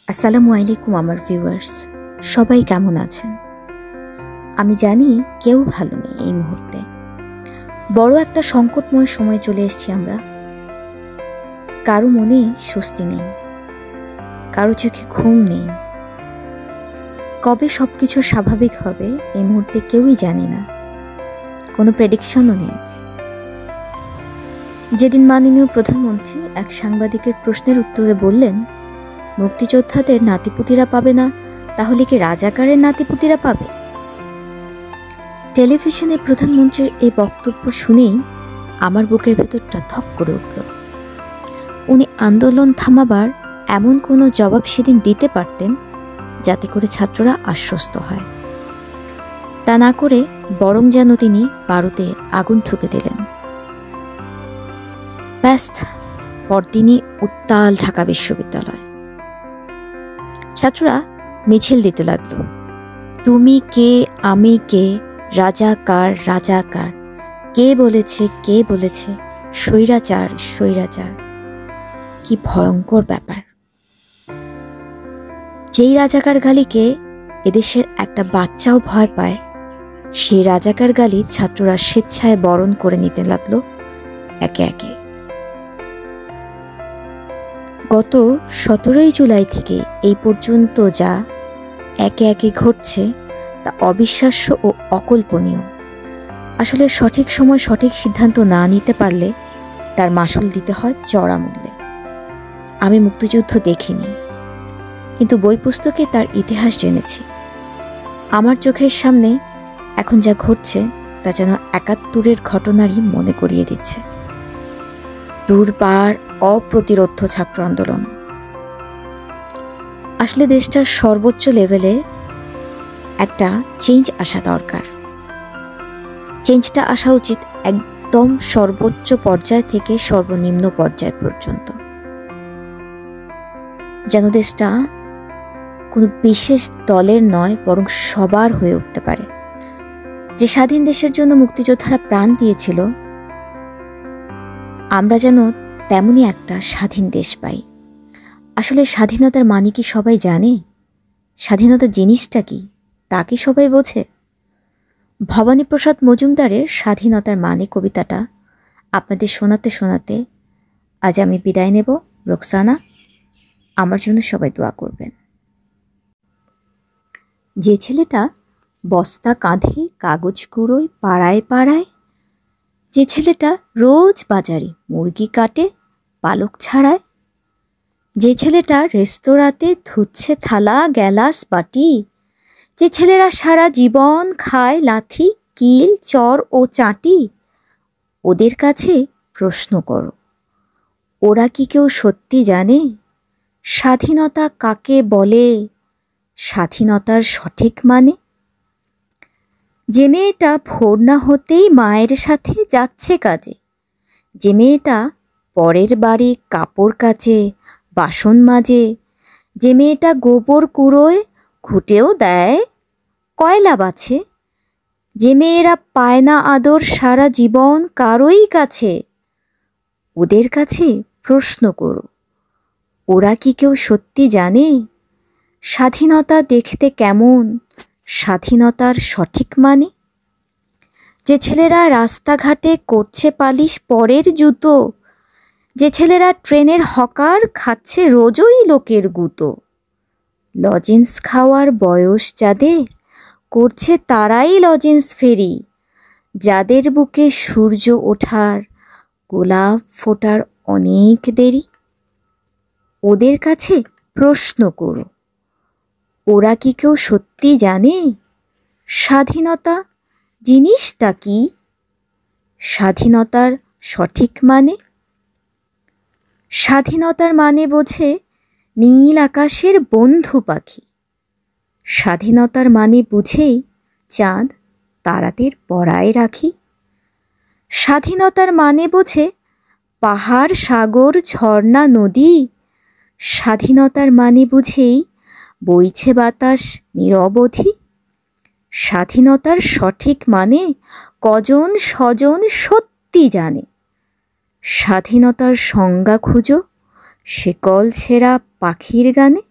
আসসালামু আলাইকুম আমার ভিউয়ার্স, সবাই কেমন আছেন? আমি জানি কেউ ভালো নেই এই মুহূর্তে। বড় একটা সংকটময় সময় চলে এসেছি আমরা। কারো মনে স্বস্তি নেই, কারো চোখে ঘুম নেই। কবে সবকিছু স্বাভাবিক হবে এই মুহূর্তে কেউই জানে না, কোনো প্রেডিকশনও নেই। যেদিন মাননীয় প্রধানমন্ত্রী এক সাংবাদিকের প্রশ্নের উত্তরে বললেন, মুক্তিযোদ্ধাদের নাতিপুতিরা পাবে না, তাহলে কি রাজাকারের নাতিপুতিরা পাবে? টেলিভিশনে প্রধানমন্ত্রীর এই বক্তব্য শুনেই আমার বুকের ভেতরটা ধক করে উঠল। উনি আন্দোলন থামাবার এমন কোনো জবাব সেদিন দিতে পারতেন যাতে করে ছাত্ররা আশ্বস্ত হয়। তা না করে বরং যেন তিনি বারুদে আগুন ঠুকে দিলেন। ব্যস্ত পরদিনই উত্তাল ঢাকা বিশ্ববিদ্যালয়। ছাত্ররা মিছিল দিতে লাগলো, তুমি কে, আমি কে, রাজাকার রাজাকার, কে বলেছে স্বৈরাচার স্বৈরাচার। কি ভয়ঙ্কর ব্যাপার! যেই রাজাকার গালিকে এদেশের একটা বাচ্চাও ভয় পায়, সেই রাজাকার গালি ছাত্ররা স্বেচ্ছায় বরণ করে নিতে লাগলো একে একে। গত 17 জুলাই থেকে এই পর্যন্ত যা একে একে ঘটছে তা অবিশ্বাস্য ও অকল্পনীয়। আসলে সঠিক সময় সঠিক সিদ্ধান্ত না নিতে পারলে তার মাসুল দিতে হয় চড়া মূল্যে। আমি মুক্তিযুদ্ধ দেখিনি, কিন্তু বই পুস্তকে তার ইতিহাস জেনেছি। আমার চোখের সামনে এখন যা ঘটছে তা যেন ৭১-এর ঘটনারই মনে করিয়ে দিচ্ছে। দুর্বার অপ্রতিরোধ্য ছাত্র আন্দোলন। আসলে দেশটার সর্বোচ্চ লেভেলে একটা চেঞ্জ আসা দরকার। চেঞ্জটা আসা উচিত একদম সর্বোচ্চ পর্যায় থেকে সর্বনিম্ন পর্যায় পর্যন্ত, যেন দেশটা কোনো বিশেষ দলের নয় বরং সবার হয়ে উঠতে পারে। যে স্বাধীন দেশের জন্য মুক্তিযোদ্ধারা প্রাণ দিয়েছিল, আমরা যেন তেমনই একটা স্বাধীন দেশ পাই। আসলে স্বাধীনতার মানে কি সবাই জানে? স্বাধীনতা জিনিসটা কি তা কি সবাই বোঝে? ভবানীপ্রসাদ মজুমদারের স্বাধীনতার মানে কবিতাটা আপনাদের শোনাতে শোনাতে আজ আমি বিদায় নেব। রোকসানা, আমার জন্য সবাই দোয়া করবেন। যে ছেলেটা বস্তা কাঁধে কাগজ কুড়োয় পাড়ায় পাড়ায়, যে ছেলেটা রোজ বাজারে মুরগি কাটে পালক ছাড়ায়, যে ছেলেটা রেস্তোরাঁতে ধুচ্ছে থালা গ্যালাস বাটি, যে ছেলেরা সারা জীবন খায় লাথি কিল চর ও চাটি, ওদের কাছে প্রশ্ন করো, ওরা কি কেউ সত্যি জানে স্বাধীনতা কাকে বলে, স্বাধীনতার সঠিক মানে? যে মেয়েটা ভোর না হতেই মায়ের সাথে যাচ্ছে কাজে, যে মেয়েটা পরের বাড়ি কাপড় কাচে বাসন মাজে, যে মেয়েটা গোবর কুড়োয় ঘুঁটেও দেয় কয়লা বাছে, যে মেয়েরা পায় না আদর সারা জীবন কারোই কাছে, ওদের কাছে প্রশ্ন করো, ওরা কি কেউ সত্যি জানে স্বাধীনতা দেখতে কেমন, স্বাধীনতার সঠিক মানে? যে ছেলেরা রাস্তাঘাটে করছে পালিশ পরের জুতো, যে ছেলেরা ট্রেনের হকার খাচ্ছে রোজই লোকের গুঁতো, লজেন্স খাওয়ার বয়স যাদের করছে তারাই লজেন্স ফেরি, যাদের বুকে সূর্য ওঠার গোলাপ ফোটার অনেক দেরি, ওদের কাছে প্রশ্ন করো, ওরা কি কেউ সত্যি জানে স্বাধীনতা জিনিসটা কি, স্বাধীনতার সঠিক মানে? স্বাধীনতার মানে বোঝে নীল আকাশের বন্ধু পাখি, স্বাধীনতার মানে বুঝেই চাঁদ তারাদের পরায় রাখি, স্বাধীনতার মানে বোঝে পাহাড় সাগর ঝর্ণা নদী, স্বাধীনতার মানে বুঝেই বইছে বাতাস নিরবধি, স্বাধীনতার সঠিক মানে কজন স্বজন সত্যি জানে, স্বাধীনতার সংজ্ঞা খুঁজো শেকল ছেঁড়া পাখির গানে।